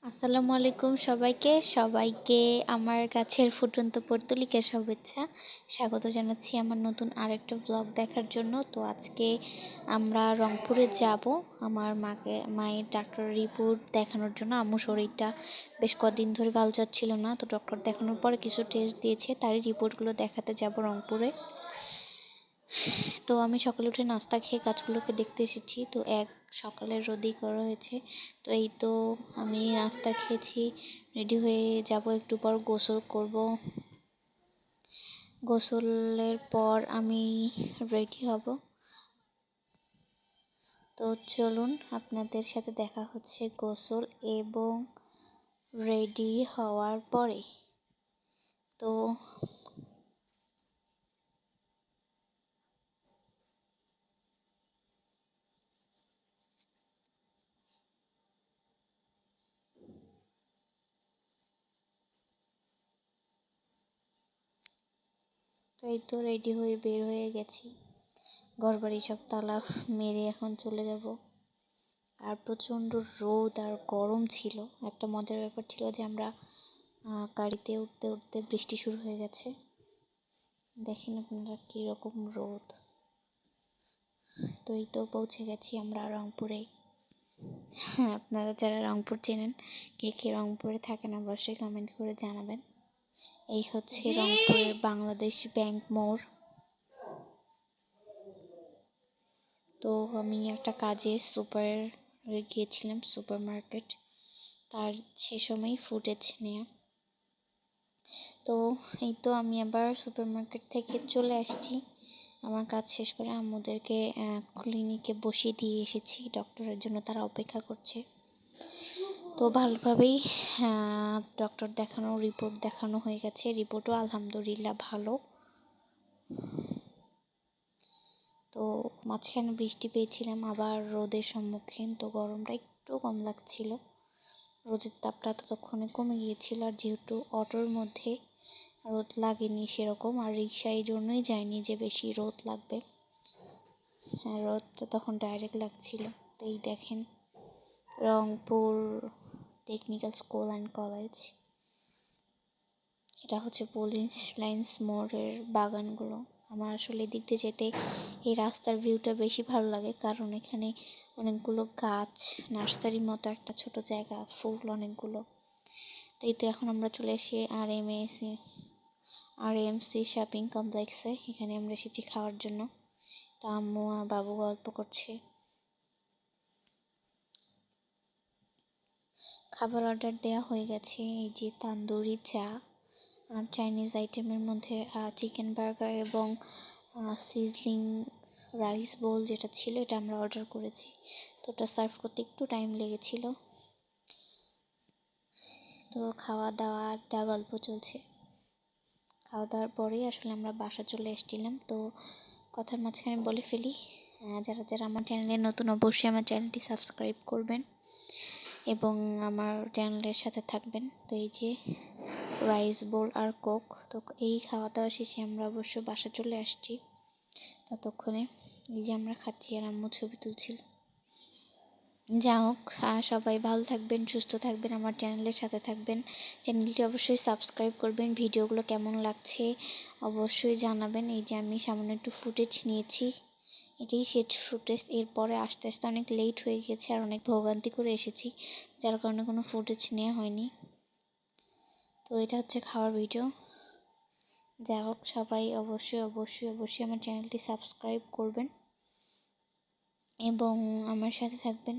আসসালামু আলাইকুম সবাইকে আমার কাছের ফুটন্ত পর্তুলিকা শুভেচ্ছা। স্বাগত জানাচ্ছি আমার নতুন আরেকটা ব্লগ দেখার জন্য। তো আজকে আমরা রংপুরে যাব আমার মায়ের ডাক্তার রিপোর্ট দেখানোর জন্য। আম্মুর শরীরটা বেশ কদিন ধরে ভালো যাচ্ছিল না, তো ডক্টর দেখানোর পরে কিছু টেস্ট দিয়েছে, তারই রিপোর্টগুলো দেখাতে যাব রংপুরে। তো আমি সকালে উঠে নাস্তা খেয়ে গাছগুলোকে দেখতে এসেছি। তো সকালের রোদেই করা হয়েছে। তো এই তো আমি নাস্তা খেয়েছি, রেডি হয়ে যাব, একটু পর গোসল করব। গোসলের পর আমি রেডি হব। তো চলুন আপনাদের সাথে দেখা হচ্ছে গোসল এবং রেডি হওয়ার পরে। তো এই তো রেডি হয়ে বের হয়ে গেছি। ঘরবাড়ি সব তালা মেরে এখন চলে যাব। আর প্রচণ্ড রোদ আর গরম ছিল। একটা মজার ব্যাপার ছিল যে আমরা গাড়িতে উঠতে উঠতে বৃষ্টি শুরু হয়ে গেছে। দেখেন আপনারা কীরকম রোদ। তো এই তো পৌঁছে গেছি আমরা রংপুরে। হ্যাঁ, আপনারা যারা রংপুর চেনেন, কে কে রংপুরে থাকেন অবশ্যই কমেন্ট করে জানাবেন। এই হচ্ছে রংপুরের বাংলাদেশ ব্যাংক মোড়। তো আমি একটা কাজে গিয়েছিলাম সুপার মার্কেট, তার সে সময় ফুটেজ নেওয়া। তো এই তো আমি আবার সুপার মার্কেট থেকে চলে আসছি। আমার কাজ শেষ করে আম্মুদেরকে ক্লিনিকে বসিয়ে দিয়ে এসেছি ডক্টরের জন্য, তারা অপেক্ষা করছে। তো ভালোভাবেই ডক্টর দেখানো, রিপোর্ট দেখানো হয়ে গেছে। রিপোর্টও আলহামদুলিল্লাহ ভালো। তো মাঝখানে বৃষ্টি পেয়েছিলাম, আবার রোদের সম্মুখীন, তো গরমটা একটু কম লাগছিল। রোদের তাপটা ততক্ষণে কমে গিয়েছিল। আর যেহেতু অটোর মধ্যে রোদ লাগেনি সেরকম, আর রিক্সা এই জন্যই যায়নি যে বেশি রোদ লাগবে। হ্যাঁ, রোদটা তখন ডাইরেক্ট লাগছিল। তো এই দেখেন Rangpur technical school and college. এটা হচ্ছে পুলিশ লাইন্স মোড়ের বাগানগুলো। আমার আসলে এদিক দিয়ে যেতে এই রাস্তার ভিউটা বেশি ভালো লাগে, কারণ এখানে অনেকগুলো গাছ, নার্সারির মতো একটা ছোট জায়গা, ফুল অনেকগুলো। তো এই তো এখন আমরা চলে এসে RMC শপিং কমপ্লেক্সে। এখানে আমরা এসেছি খাওয়ার জন্য। তা আম্মু আর বাবু গল্প করছে। খাবার অর্ডার দেওয়া হয়ে গেছে। এই যে তান্দুরি চা আর চাইনিজ আইটেমের মধ্যে চিকেন বার্গার এবং সিজলিং রাইস বোল যেটা ছিল, এটা আমরা অর্ডার করেছি। তো ওটা সার্ভ করতে একটু টাইম লেগেছিল। তো খাওয়া দাওয়াটা গল্প চলছে। খাওয়া দাওয়ার পরেই আসলে আমরা বাসা চলে এসেছিলাম। তো কথার মাঝখানে বলে ফেলি, যারা যারা আমার চ্যানেলে নতুন অবশ্যই আমার চ্যানেলটি সাবস্ক্রাইব করবেন এবং আমার চ্যানেলের সাথে থাকবেন। তো এই যে রাইস বোল আর কোক। তো এই খাওয়া দাওয়া শেষে আমরা অবশ্য বাসা চলে আসছি। ততক্ষণে এই যে আমরা খাচ্ছি আর আম্মু ছবি তুলছিল। যা হোক, সবাই ভালো থাকবেন, সুস্থ থাকবেন, আমার চ্যানেলের সাথে থাকবেন। চ্যানেলটি অবশ্যই সাবস্ক্রাইব করবেন। ভিডিওগুলো কেমন লাগছে অবশ্যই জানাবেন। এই যে আমি সামান্য একটু ফুটেজ নিয়েছি, এটাই শেষ ফুটেজ। এরপরে আস্তে আস্তে অনেক লেট হয়ে গেছে আর অনেক ভোগান্তি করে এসেছি, যার কারণে কোনো ফুটেজ নেওয়া হয়নি। তো এটা হচ্ছে খাওয়ার ভিডিও। যাই হোক, সবাই অবশ্যই আমার চ্যানেলটি সাবস্ক্রাইব করবেন এবং আমার সাথে থাকবেন।